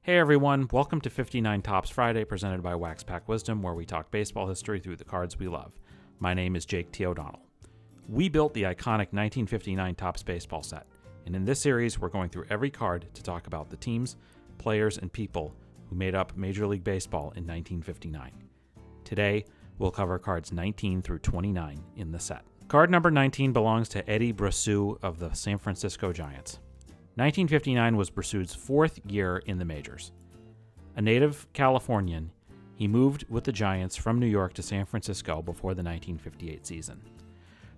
Hey everyone, welcome to 59 Tops Friday, presented by Wax Pack Wisdom, where we talk baseball history through the cards we love. My name is Jake T. O'Donnell. We built the iconic 1959 Topps baseball set, and in this series we're going through every card to talk about the teams, players, and people who made up Major League Baseball in 1959. Today, we'll cover cards 19 through 29 in the set. Card number 19 belongs to Eddie Bressoud of the San Francisco Giants. 1959 was Bressoud's fourth year in the majors. A native Californian, he moved with the Giants from New York to San Francisco before the 1958 season.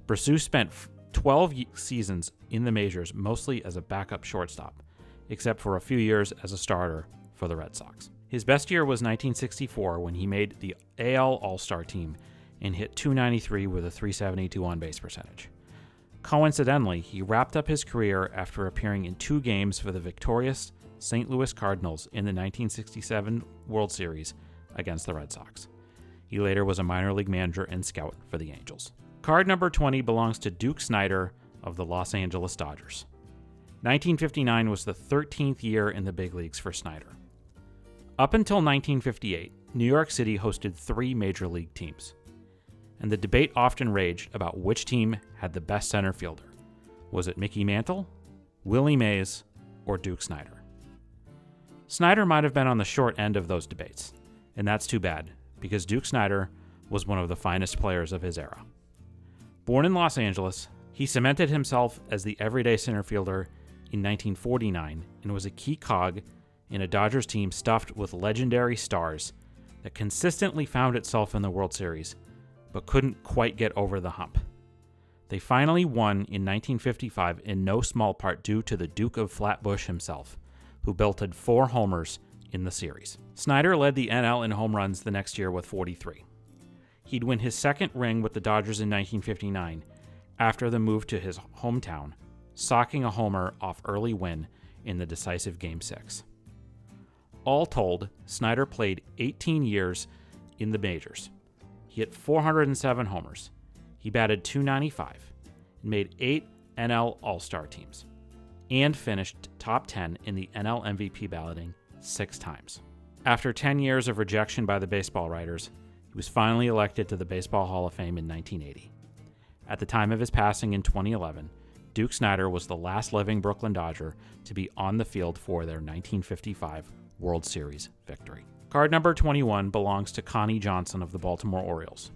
Bressoud spent 12 seasons in the majors, mostly as a backup shortstop, except for a few years as a starter for the Red Sox. His best year was 1964 when he made the AL All-Star team and hit .293 with a .372 on-base percentage. Coincidentally, he wrapped up his career after appearing in 2 games for the victorious St. Louis Cardinals in the 1967 World Series against the Red Sox. He later was a minor league manager and scout for the Angels. Card number 20 belongs to Duke Snider of the Los Angeles Dodgers. 1959 was the 13th year in the big leagues for Snider. Up until 1958, New York City hosted 3 major league teams, and the debate often raged about which team had the best center fielder. Was it Mickey Mantle, Willie Mays, or Duke Snider? Snider might have been on the short end of those debates, and that's too bad, because Duke Snider was one of the finest players of his era. Born in Los Angeles, he cemented himself as the everyday center fielder in 1949 and was a key cog in a Dodgers team stuffed with legendary stars that consistently found itself in the World Series, but couldn't quite get over the hump. They finally won in 1955 in no small part due to the Duke of Flatbush himself, who belted 4 homers in the series. Snider led the NL in home runs the next year with 43. He'd win his second ring with the Dodgers in 1959 after the move to his hometown, socking a homer off early win in the decisive Game 6. All told, Snider played 18 years in the majors. He hit 407 homers. He batted .295 and made 8 NL All-Star teams and finished top 10 in the NL MVP balloting 6 times. After 10 years of rejection by the baseball writers, he was finally elected to the Baseball Hall of Fame in 1980. At the time of his passing in 2011, Duke Snider was the last living Brooklyn Dodger to be on the field for their 1955 World Series victory. Card number 21 belongs to Connie Johnson of the Baltimore Orioles.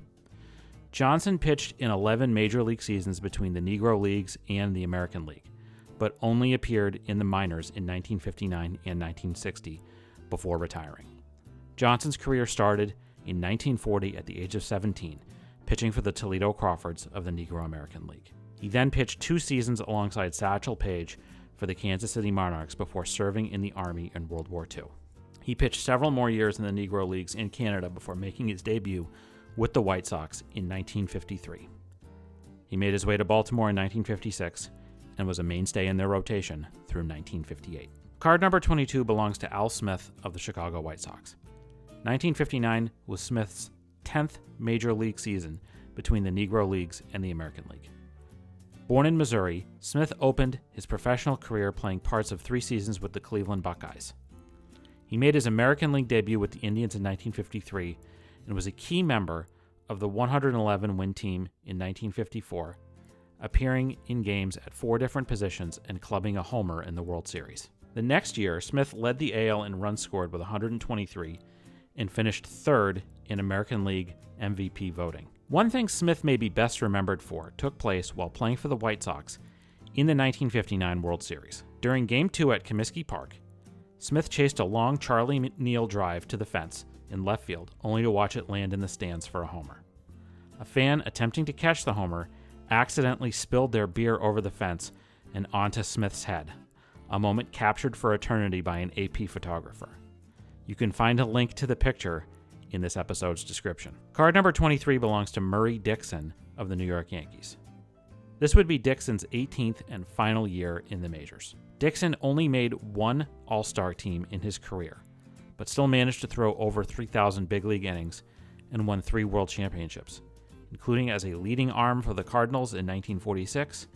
Johnson pitched in 11 major league seasons between the Negro Leagues and the American League, but only appeared in the minors in 1959 and 1960 before retiring. Johnson's career started in 1940 at the age of 17, pitching for the Toledo Crawfords of the Negro American League. He then pitched 2 seasons alongside Satchel Paige for the Kansas City Monarchs before serving in the Army in World War II. He pitched several more years in the Negro Leagues in Canada before making his debut with the White Sox in 1953. He made his way to Baltimore in 1956 and was a mainstay in their rotation through 1958. Card number 22 belongs to Al Smith of the Chicago White Sox. 1959 was Smith's 10th major league season between the Negro Leagues and the American League. Born in Missouri, Smith opened his professional career playing parts of 3 seasons with the Cleveland Buckeyes. He made his American League debut with the Indians in 1953 and was a key member of the 111-win team in 1954, appearing in games at 4 different positions and clubbing a homer in the World Series. The next year, Smith led the AL in runs scored with 123 and finished 3rd in American League MVP voting. One thing Smith may be best remembered for took place while playing for the White Sox in the 1959 World Series. During Game 2 at Comiskey Park, Smith chased a long Charlie Neal drive to the fence in left field, only to watch it land in the stands for a homer. A fan attempting to catch the homer accidentally spilled their beer over the fence and onto Smith's head, a moment captured for eternity by an AP photographer. You can find a link to the picture in this episode's description. Card number 23 belongs to Murry Dickson of the New York Yankees. This would be Dixon's 18th and final year in the majors. Dixon only made 1 All-Star team in his career, but still managed to throw over 3,000 big league innings and won 3 world championships, including as a leading arm for the Cardinals in 1946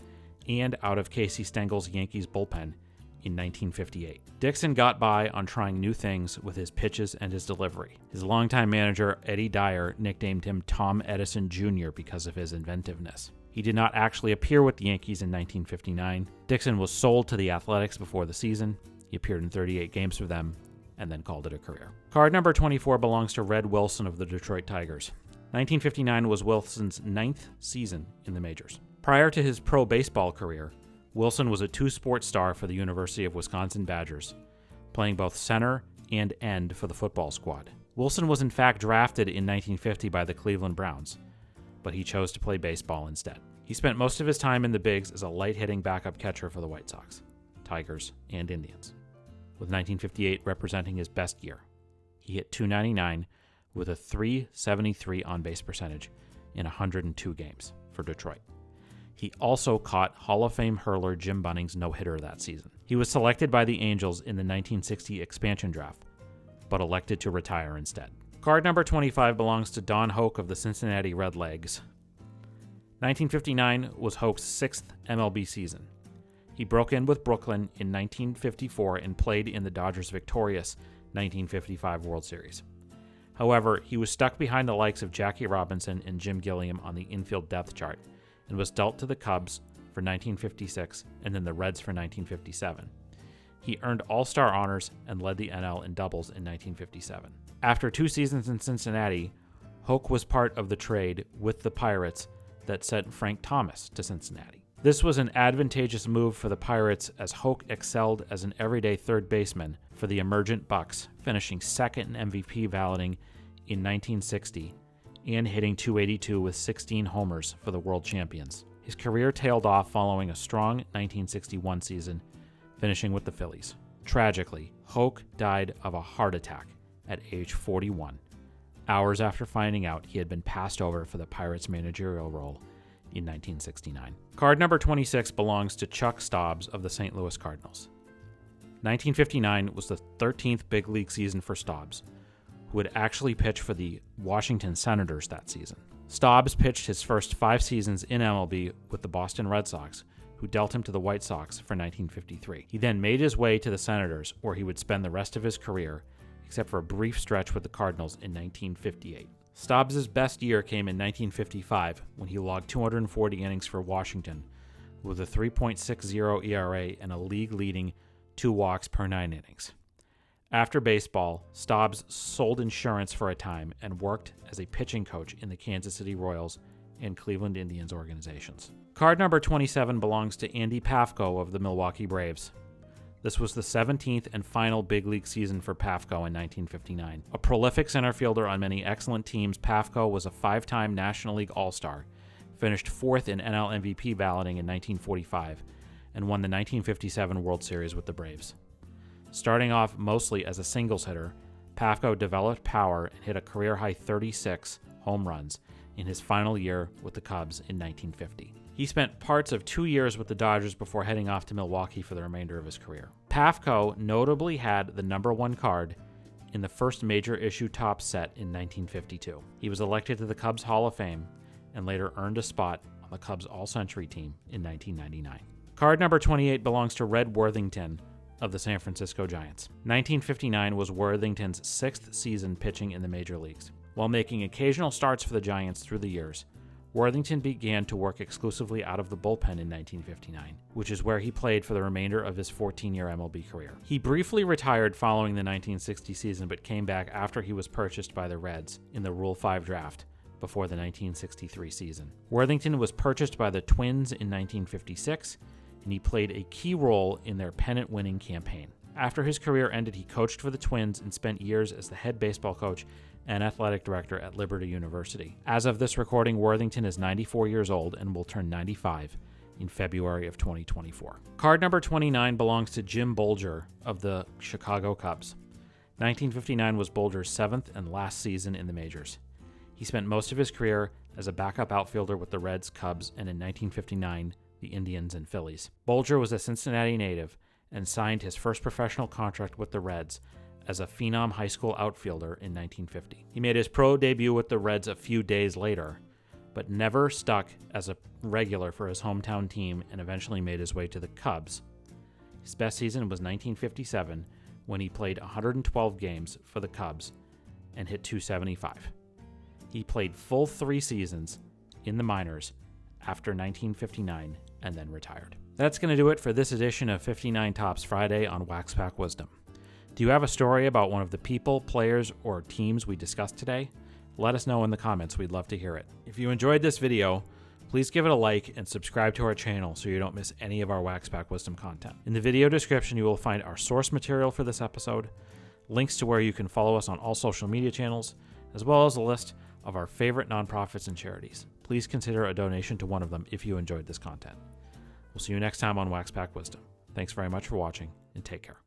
and out of Casey Stengel's Yankees bullpen in 1958. Dixon got by on trying new things with his pitches and his delivery. His longtime manager, Eddie Dyer, nicknamed him Tom Edison Jr. because of his inventiveness. He did not actually appear with the Yankees in 1959. Dixon was sold to the Athletics before the season. He appeared in 38 games for them and then called it a career. Card number 24 belongs to Red Wilson of the Detroit Tigers. 1959 was Wilson's 9th season in the majors. Prior to his pro baseball career, Wilson was a two-sport star for the University of Wisconsin Badgers, playing both center and end for the football squad. Wilson was in fact drafted in 1950 by the Cleveland Browns, but he chose to play baseball instead. He spent most of his time in the bigs as a light-hitting backup catcher for the White Sox, Tigers, and Indians, with 1958 representing his best year. He hit .299 with a .373 on-base percentage in 102 games for Detroit. He also caught Hall of Fame hurler Jim Bunning's no-hitter that season. He was selected by the Angels in the 1960 expansion draft, but elected to retire instead. Card number 25 belongs to Don Hoak of the Cincinnati Redlegs. 1959 was Hoak's 6th MLB season. He broke in with Brooklyn in 1954 and played in the Dodgers' victorious 1955 World Series. However, he was stuck behind the likes of Jackie Robinson and Jim Gilliam on the infield depth chart and was dealt to the Cubs for 1956 and then the Reds for 1957. He earned All-Star honors and led the NL in doubles in 1957. After 2 seasons in Cincinnati, Hoak was part of the trade with the Pirates that sent Frank Thomas to Cincinnati. This was an advantageous move for the Pirates as Hoak excelled as an everyday third baseman for the emergent Bucks, finishing second in MVP balloting in 1960 and hitting .282 with 16 homers for the world champions. His career tailed off following a strong 1961 season, finishing with the Phillies. Tragically, Hoak died of a heart attack at age 41, hours after finding out he had been passed over for the Pirates' managerial role in 1969. Card number 26 belongs to Chuck Stobbs of the St. Louis Cardinals. 1959 was the 13th big league season for Stobbs, who would actually pitch for the Washington Senators that season. Stobbs pitched his first 5 seasons in MLB with the Boston Red Sox, who dealt him to the White Sox for 1953. He then made his way to the Senators, where he would spend the rest of his career, except for a brief stretch with the Cardinals in 1958. Stobbs' best year came in 1955, when he logged 240 innings for Washington, with a 3.60 ERA and a league-leading 2 walks per 9 innings. After baseball, Stobbs sold insurance for a time and worked as a pitching coach in the Kansas City Royals and Cleveland Indians organizations. Card number 27 belongs to Andy Pafko of the Milwaukee Braves. This was the 17th and final big league season for Pafko in 1959. A prolific center fielder on many excellent teams, Pafko was a 5-time National League All-Star, finished 4th in NL MVP balloting in 1945, and won the 1957 World Series with the Braves. Starting off mostly as a singles hitter, Pafko developed power and hit a career-high 36 home runs in his final year with the Cubs in 1950. He spent parts of 2 years with the Dodgers before heading off to Milwaukee for the remainder of his career. Pafko notably had the number 1 card in the first major issue Topps set in 1952. He was elected to the Cubs Hall of Fame and later earned a spot on the Cubs All-Century team in 1999. Card number 28 belongs to Red Worthington of the San Francisco Giants. 1959 was Worthington's 6th season pitching in the major leagues. While making occasional starts for the Giants through the years, Worthington began to work exclusively out of the bullpen in 1959, which is where he played for the remainder of his 14-year MLB career. He briefly retired following the 1960 season, but came back after he was purchased by the Reds in the Rule 5 draft before the 1963 season. Worthington was purchased by the Twins in 1956, and he played a key role in their pennant-winning campaign. After his career ended, he coached for the Twins and spent years as the head baseball coach and athletic director at Liberty University. As of this recording, Worthington is 94 years old and will turn 95 in February of 2024. Card number 29 belongs to Jim Bolger of the Chicago Cubs. 1959 was Bolger's 7th and last season in the majors. He spent most of his career as a backup outfielder with the Reds, Cubs, and in 1959, the Indians and Phillies. Bolger was a Cincinnati native and signed his first professional contract with the Reds as a phenom high school outfielder in 1950. He made his pro debut with the Reds a few days later, but never stuck as a regular for his hometown team and eventually made his way to the Cubs. His best season was 1957, when he played 112 games for the Cubs and hit .275. He played full 3 seasons in the minors after 1959 and then retired. That's going to do it for this edition of 59 Tops Friday on Wax Pack Wisdom. Do you have a story about one of the people, players, or teams we discussed today? Let us know in the comments. We'd love to hear it. If you enjoyed this video, please give it a like and subscribe to our channel so you don't miss any of our Wax Pack Wisdom content. In the video description, you will find our source material for this episode, links to where you can follow us on all social media channels, as well as a list of our favorite nonprofits and charities. Please consider a donation to one of them if you enjoyed this content. We'll see you next time on Wax Pack Wisdom. Thanks very much for watching, and take care.